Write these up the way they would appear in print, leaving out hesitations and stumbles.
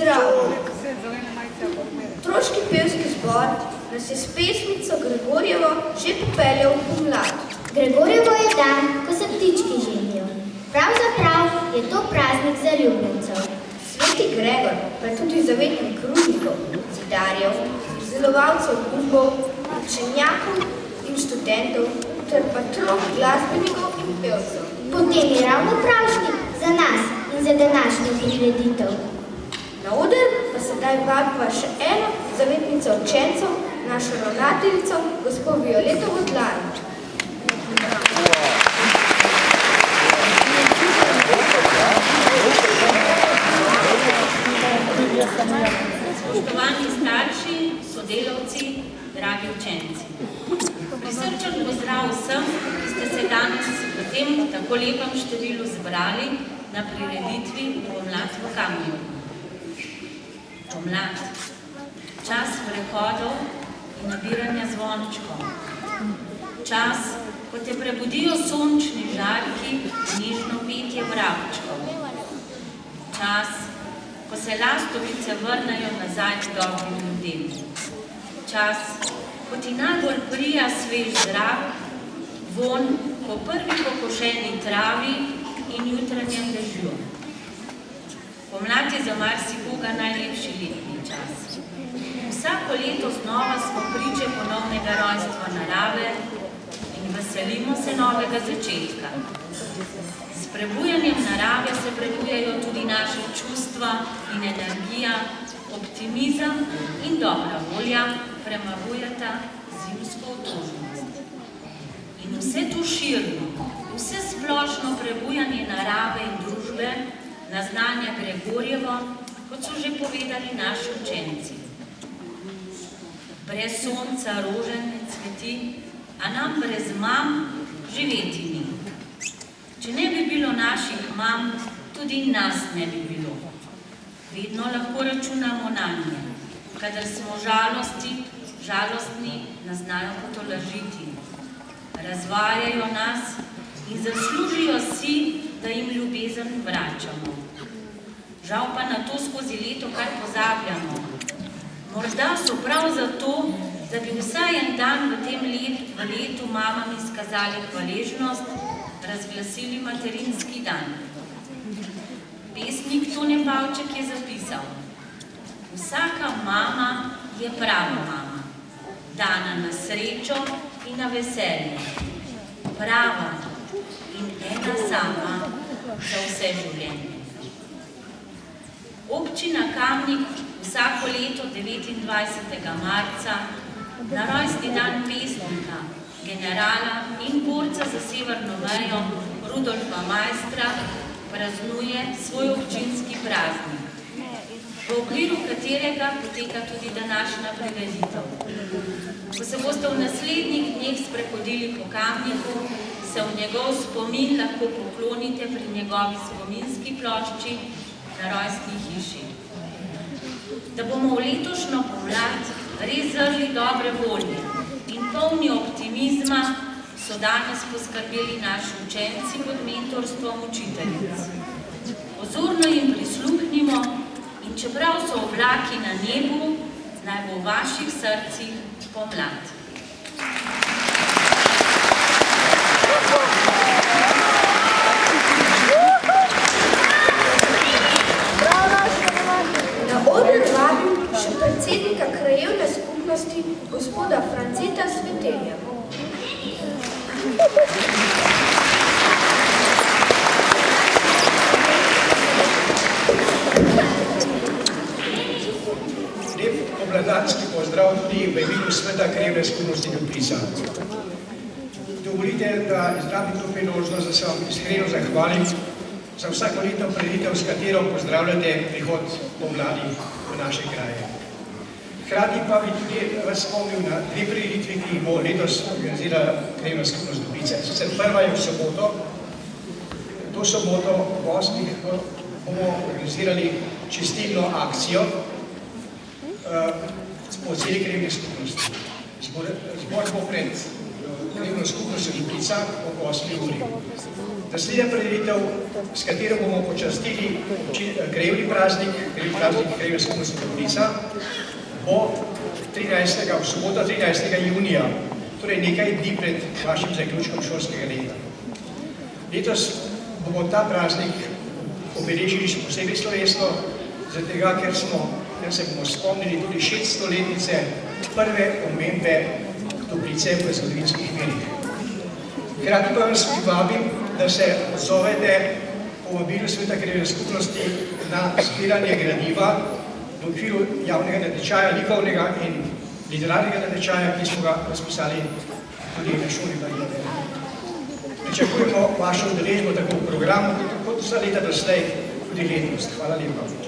Zdravo! Otroški pevski zbor nas je s pesmico Gregorjevo že popeljal v pomlad. Gregorjevo je dan, ko se ptički ženijo. Pravzaprav je to praznik zaljubljencev. Sveti Gregor pa je tudi zavetnik rudnikov, zidarjev, izdelovalcev gubov, učenjakov in študentov ter patron glasbenikov in pevcev. Potem je ravno pravšnji za nas in za današnjo prireditev. Na oder pa sedaj vabiva še eno zavetnico učencev, našo ravnateljico, gospo Violeto Vodlan. Spoštovani starši, sodelavci, dragi učenci. Prisrčen pozdrav vsem, ki ste se danes v tem tako lepem številu zbrali na prireditvi Pomlad v Kamniku. Pomlad, čas prehodov in nabiranja zvončkov. Čas, ko te prebudijo sončni žarki in nežno petje vrabčkov. Čas, ko se lastovice vrnejo nazaj k dobrim ljudem. Čas, ko ti najbolj prija svež zrak, von po prvi pokošeni travi in jutranjem dežju. Pomlad je za marsikoga najlepši letni čas. Vsako leto znova smo priče ponovnega rojstva narave in veselimo se novega začetka. S prebujanjem narave se prebujajo tudi naše čustva in energija, optimizem in dobra volja premagujeta zimsko otožnost. In vse to širno, vse splošno prebujanje narave in družbe naznanja Gregorjevo, kot so že povedali naši učenci. Brez sonca rože ne cveti, a nam brez mam živeti ni. Če ne bi bilo naših mam, tudi nas ne bi bilo. Vedno lahko računamo na nje. Kadar smo žalostni, nas znajo potolažiti. Razvajajo nas in zaslužijo si, da jim ljubezen vračamo. Žal pa na to skozi leto kar pozabljamo. Morda so prav zato, da bi vsaj en dan v tem letu mamam izkazali hvaležnost, razglasili materinski dan. Pesnik Tone Pavček je zapisal: vsaka mama je prava mama, dana na srečo in na veselje, prava in ena sama za vse življenje. Občina Kamnik vsako leto 29. marca na rojstni dan pesnika, generala in borca za severno mejo Rudolfa Maistra praznuje svoj občinski praznik, v okviru katerega poteka tudi današnja prireditev. Ko se boste v naslednjih dneh sprehodili po Kamniku, se v njegov spomin lahko poklonite pri njegovi spominski plošči na rojstni hiši. Da bomo v letošnjo pomlad res zrli dobre volje in polni optimizma, so danes poskrbeli naši učenci pod mentorstvom učiteljic. Pozorno jim prisluhnimo in čeprav so oblaki na nebu, naj bo v vaših srcih pomlad. Na oder vabim še predsednika krajevne skupnosti, gospoda Franceta Svetelja. Lep pomladanski pozdrav tudi v imenu sveta krajevne skupnosti Ljubisa. Dovolite, da izrabim to priložnost, da se vam iskreno zahvalim za vsako letno prireditev, s katero pozdravljate prihod pomladi v naše kraje. Hkrati pa bi tudi vas spomnil na dve prireditvi, ki jih bo letos organizirala krajevna skupnost Ljubice. Sicer prva je v soboto. To soboto v 8. bomo organizirali čistilno akcijo po celi krajevni skupnosti. Zbor bo pred krajevno skupnost Lipica ob 8. uri. Naslednja prireditev, s katero bomo počastili krajevni praznik krajevne skupnosti Lipica, bo v soboto 13. junija, torej nekaj dni pred vašim zaključkom šolskega leta. Letos bomo ta praznik obeležili še posebej slovesno, zaradi tega, ker se bomo spomnili tudi 600-letnice prve omembe toplice v zgodovinskih virih. Hkrati pa vas vabim, da se odzovete povabilu Sveta krajevne skupnosti na zbiranje gradiva v okviru javnega natečaja, likovnega in literarnega natečaja, ki smo ga razpisali tudi na šoli Marijane. Pričakujemo vašo udeležbo tako v programu, kot vsa leta doslej, tudi letos. Hvala lepa.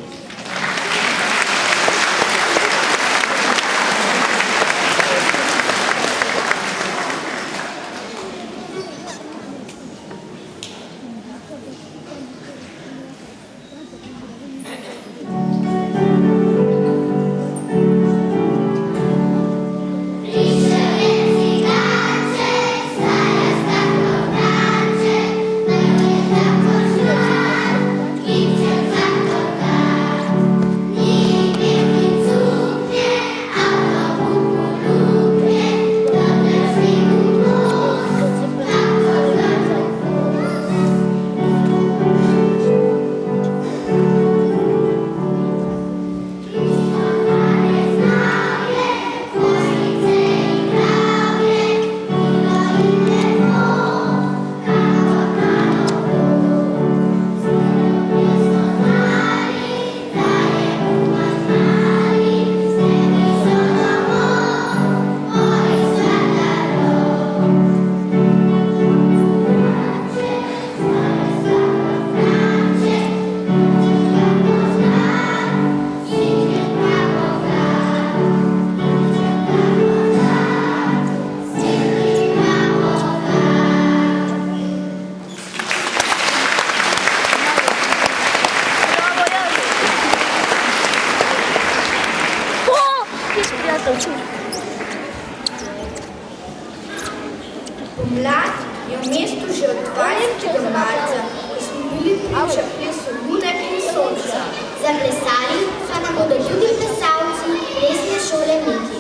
Pomlad je v mestu že od 20. marca, ko smo bili priča plesu lune in sonca. Zaplesali pa nam bodo tudi plesalci plesne šole Miki.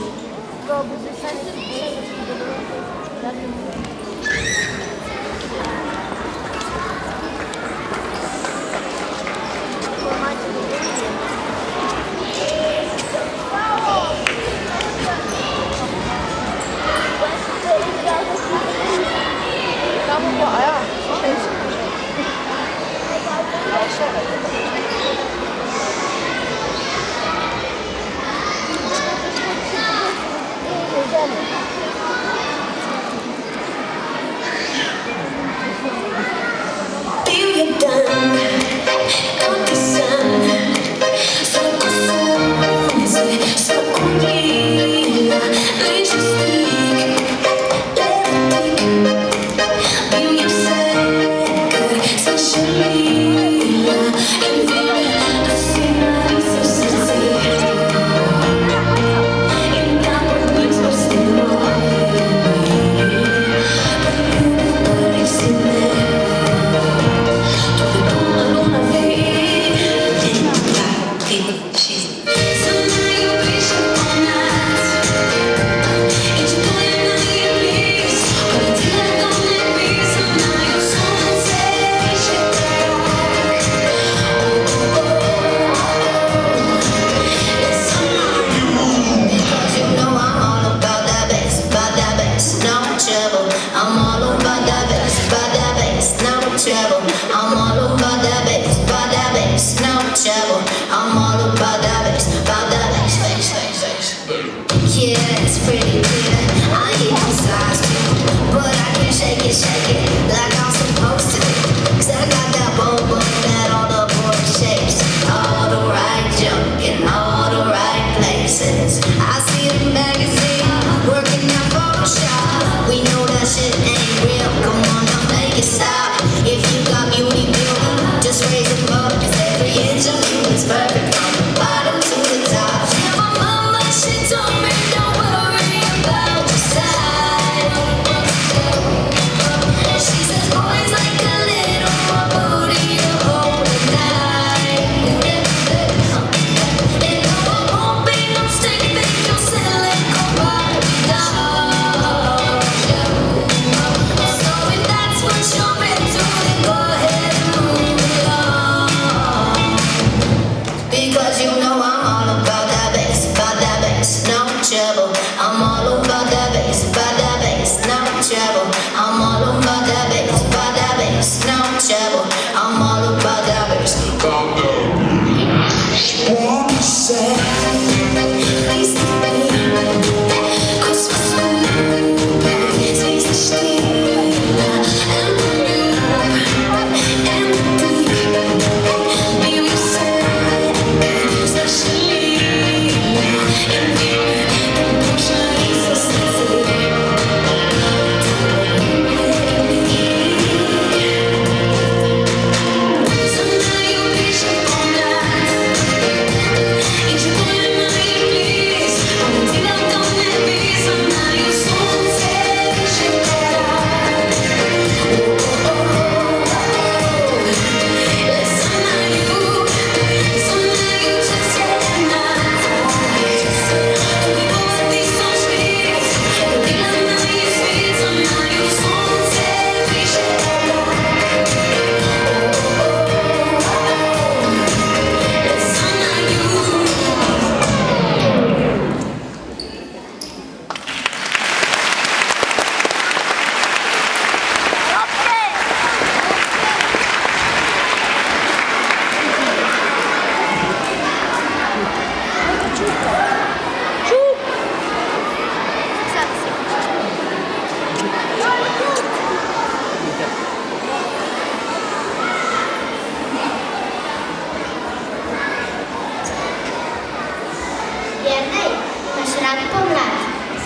rad pomlad?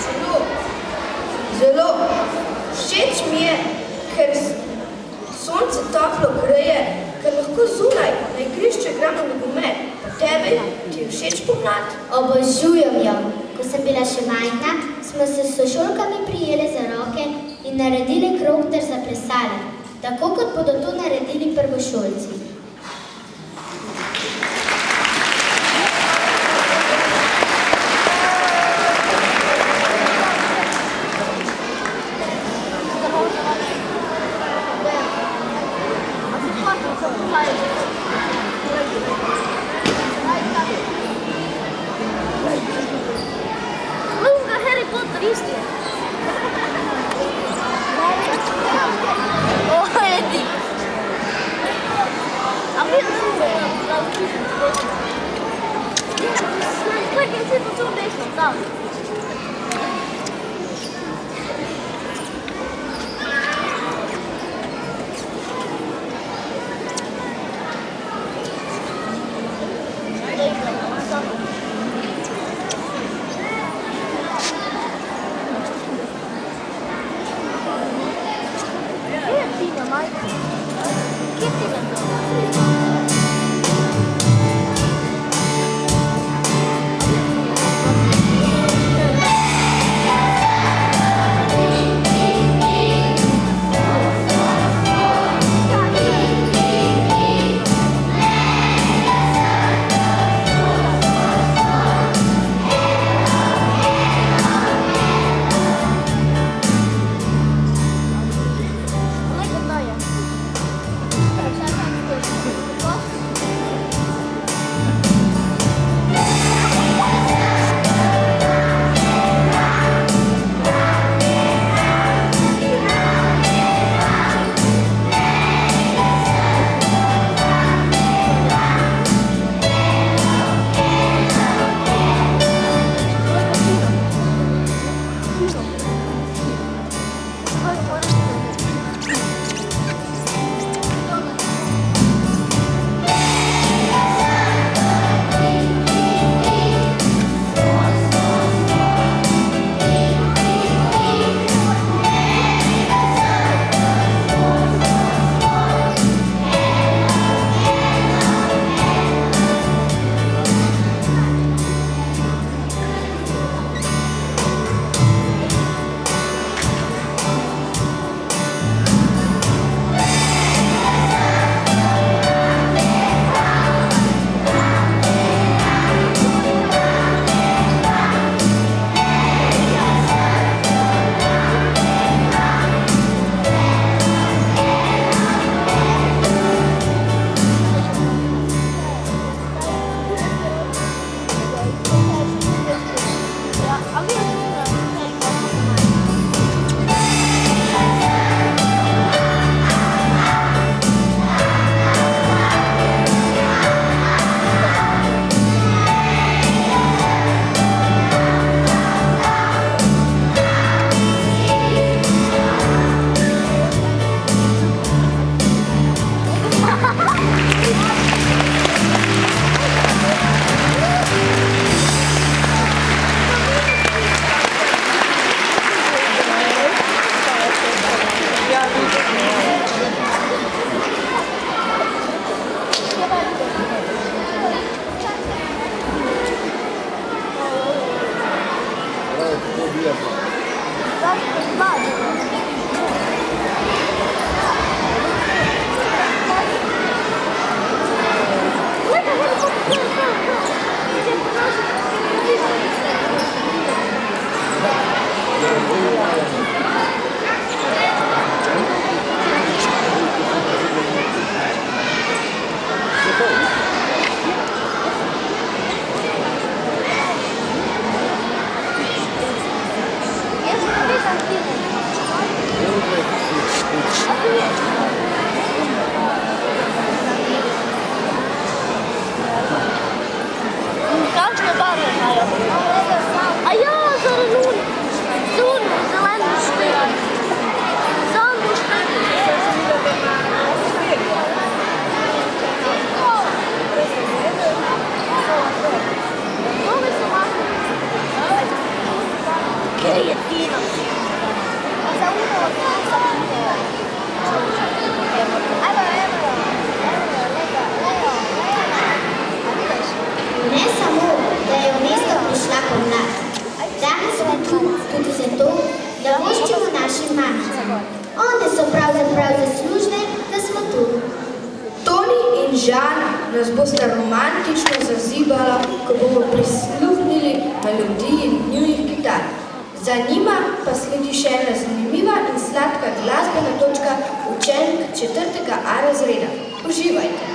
Zelo, zelo. Všeč mi je, ker sonce toplo greje, ker lahko zunaj na igrišču igramo nogomet. Tebe ti je všeč pomlad? Obožujem jo. Ko sem bila še majhna, smo se s sošolkami prijele za roke in naredili krog ter zaplesali, tako kot bodo to naredili prvošolci. tudi zato, da voščimo našim mamicam. One so pravzaprav zaslužne, da smo tu. Toni in Žan nas bosta romantično zazibala, ko bomo prisluhnili melodiji njunih kitar. Za njima pa sledi še ena zanimiva in sladka glasbena točka učenk 4. A razreda. Uživajte!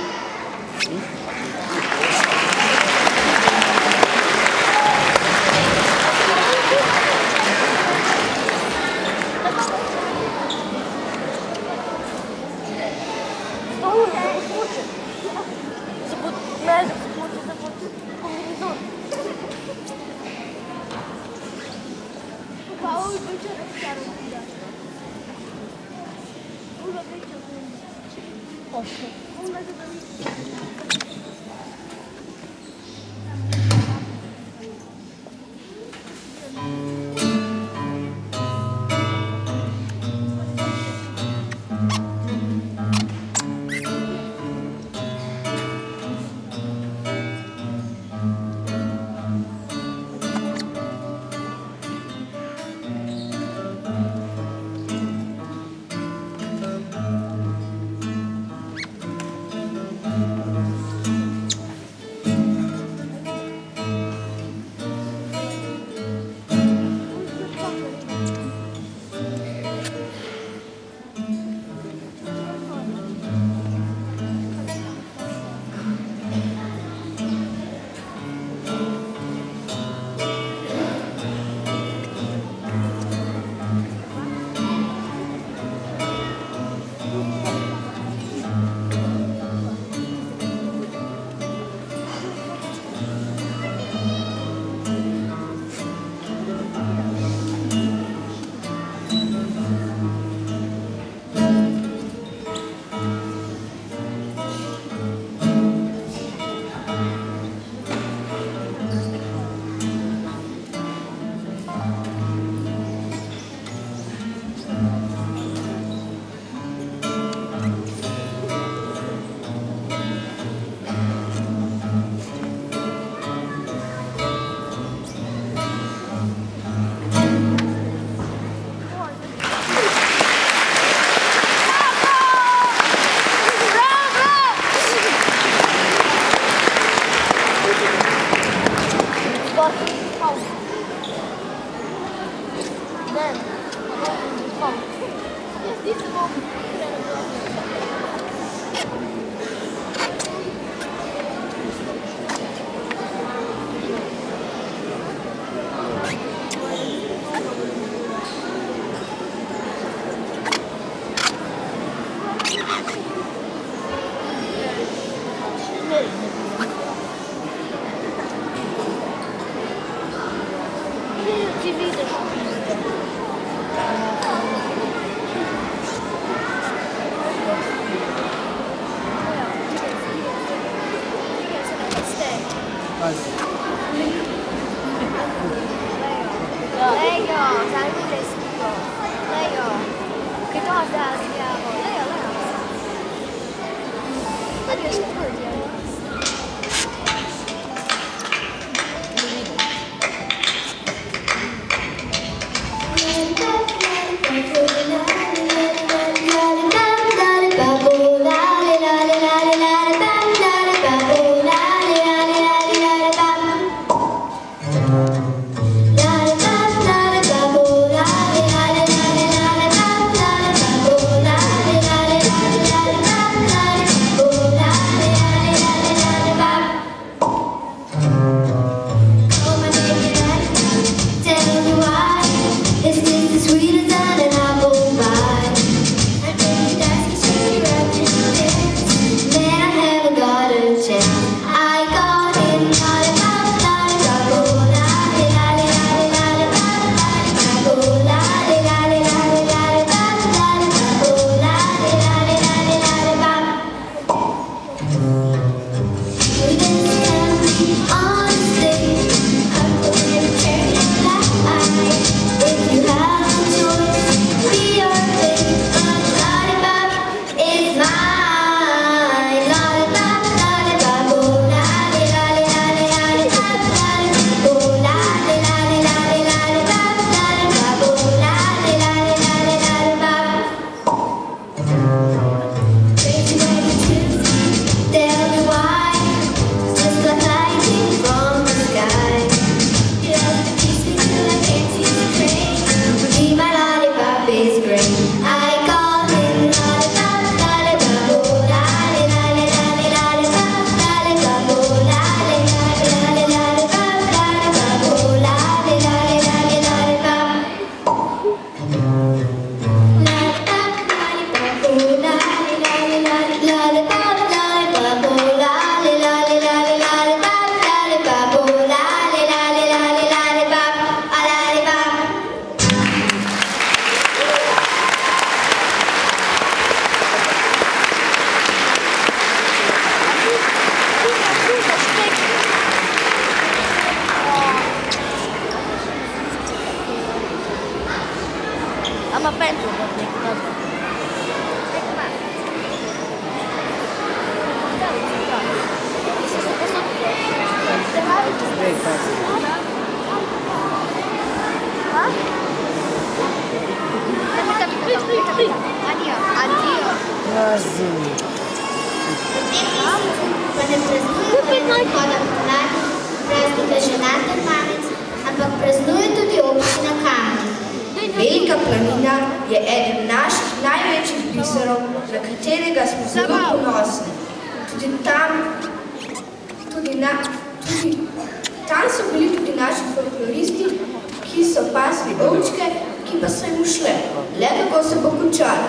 Pa ne praznuje prihoda pomladi, praznika ženat Termanec, ampak praznuje tudi občina Kamen. Velika planina je eden naših največjih biserov, na katerega smo zelo ponosni. Tam so bili tudi naši folkloristi, ki so pasli ovčke, ki pa so jim ušle. Le kako se bo končalo.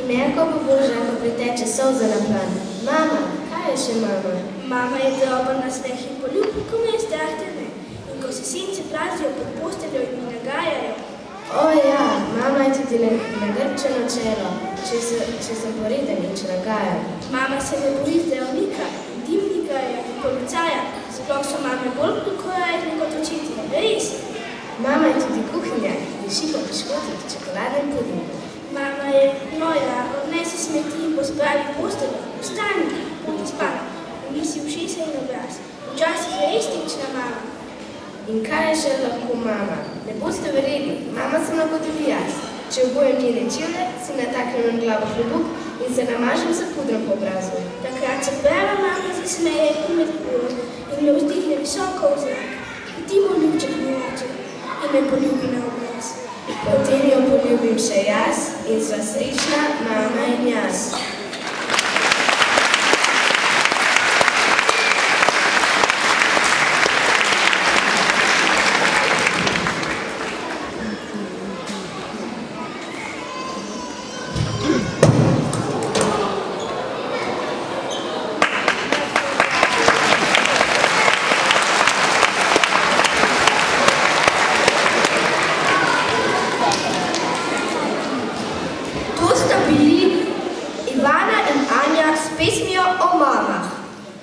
Merko bo božja, ko priteče solza na plan. Mama, kaj je še mama? Mama je dober na smeh in poljub, ko me je strah teme. In ko se sinci plazijo pod posteljo in mi nagajajo. O ja, mama je tudi nagrčeno čelo, če sem poreden in če nagajam. Mama se ne boji zdravnika, dimnika in policaja. Sploh so mame bolj korajne kot učitelji, res? Mama je tudi kuhinja, diši po piškotih, čokoladnem pudingu. Mama je noja, odnesi smeti in pospravi posteljo. Vstani, poti spat. Umisi ušesa in obraz. Včasih je res tična mama. In kaj je še lahko mama? Ne boste verjeli, mama sem lahko tudi jaz. Če obojem njene čevlje, si nataknem na glavo klobuk in se namažem s pudrom po obrazu. Takrat se prava mama zasmeje in me vzdihne visoko v zrak. Ti moj ljubček mi oče in me poljubi na obraz. Potem jo poljubim še jaz in sva srečna mama in jaz.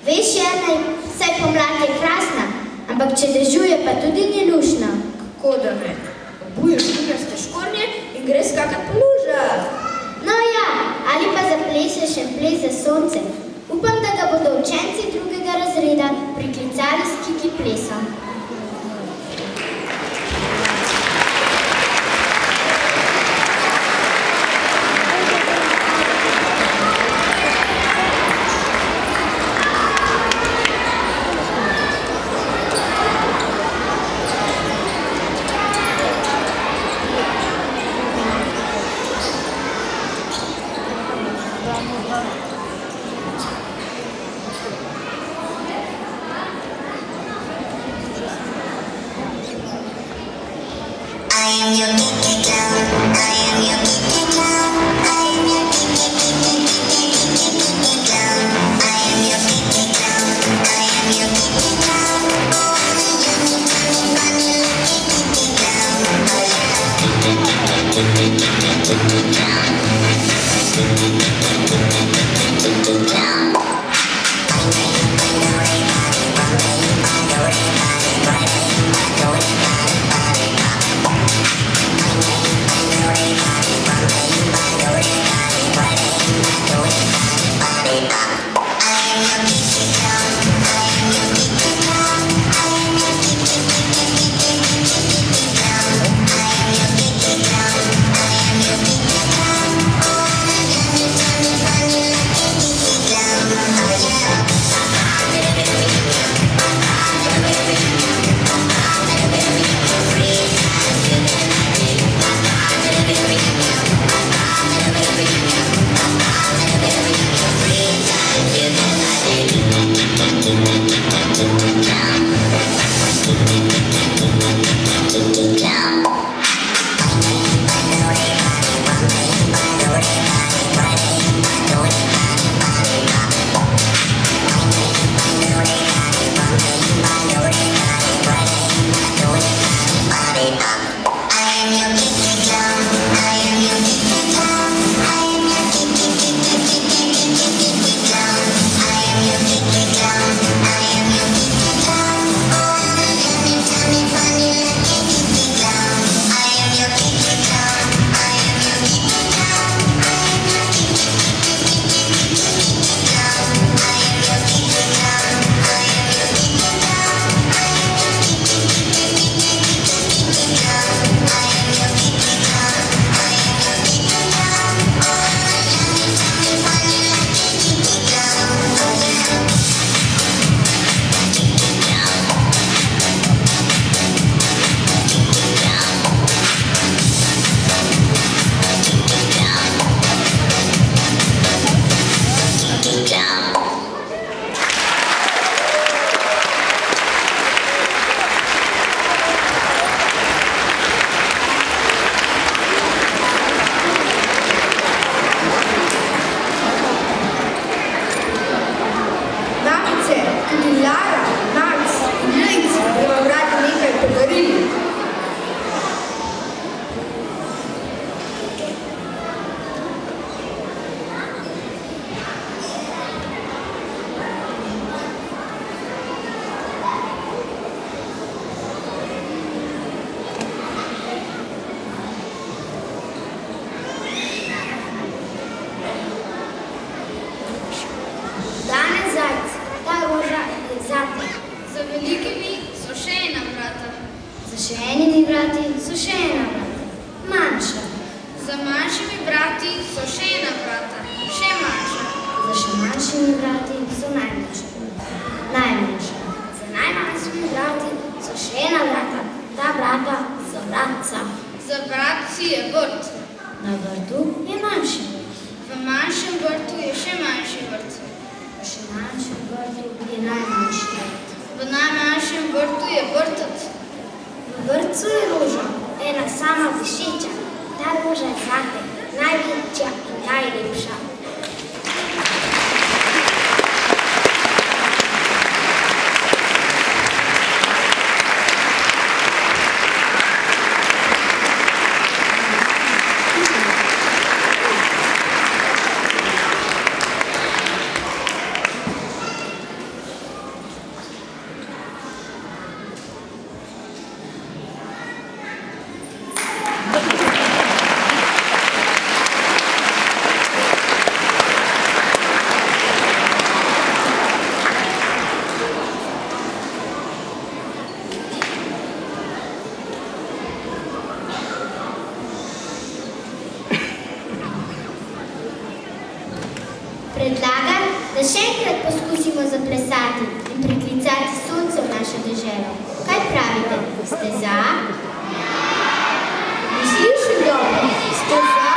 Veš, Jernej, saj pomlad je krasna, ampak če dežuje, pa tudi ni lušna. Kako da ne? Obuješ ljubaste škornje in gre skakat po lužah. No ja, ali pa zapleseš en ples za sonce. Upam, da ga bodo učenci drugega razreda priklicali s kiki plesom. Thank you. velikimi so še ena vrata. Za še enimi vrati so še ena vrata, manjša. Za manjšimi vrati so še ena vrata, še manjša. Za še manjšimi vrati so najmanjša. Za najmanjšimi vrati so še ena vrata, ta vrata so vratca. Za vratci je vrt. Na vrtu je manjši vrt. V manjšem vrtu je še manjši vrt. V še manjšem vrtu je najmanjši vrt. V najmanjšem vrtu je vrtec. V vrtcu je roža, ena sama dišeča. Ta roža je zate, največja in najlepša. Predlagam, da še enkrat poskusimo zaplesati in priklicati sonce v našo deželo. Kaj pravite? Ste za? Ne slišim dobro. Ste za?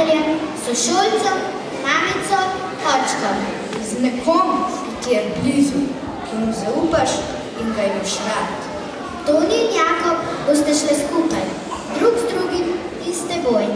prijateljem, sošolcem, mamico, očkom. Z nekom, ki ti je blizu, ki mu zaupaš in ga imaš rad. Toni in Jakob boste šli skupaj, drug z drugim in s teboj.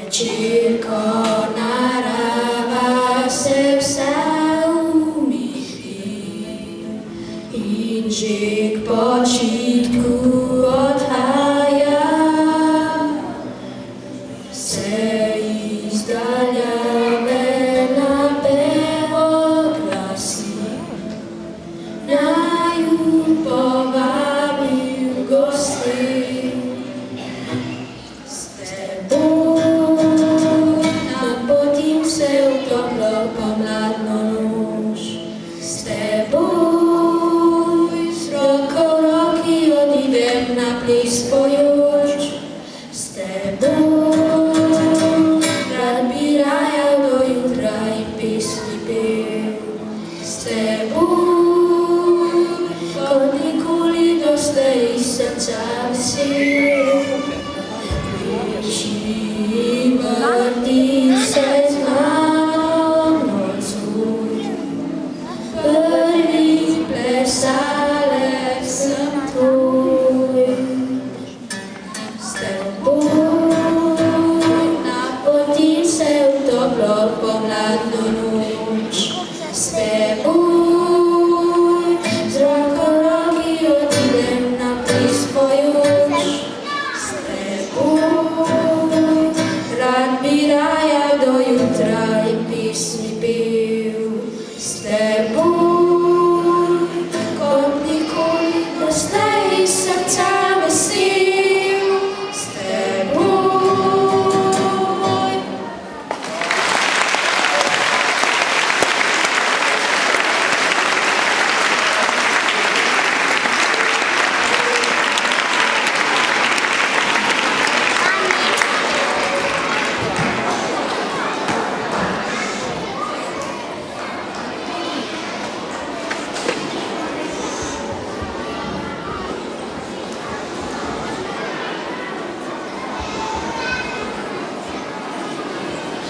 Večerko narava se vsa umiri in že k počitku odhaja, se iz daljave napev oglasi, naju povabi v gosti.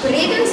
Preden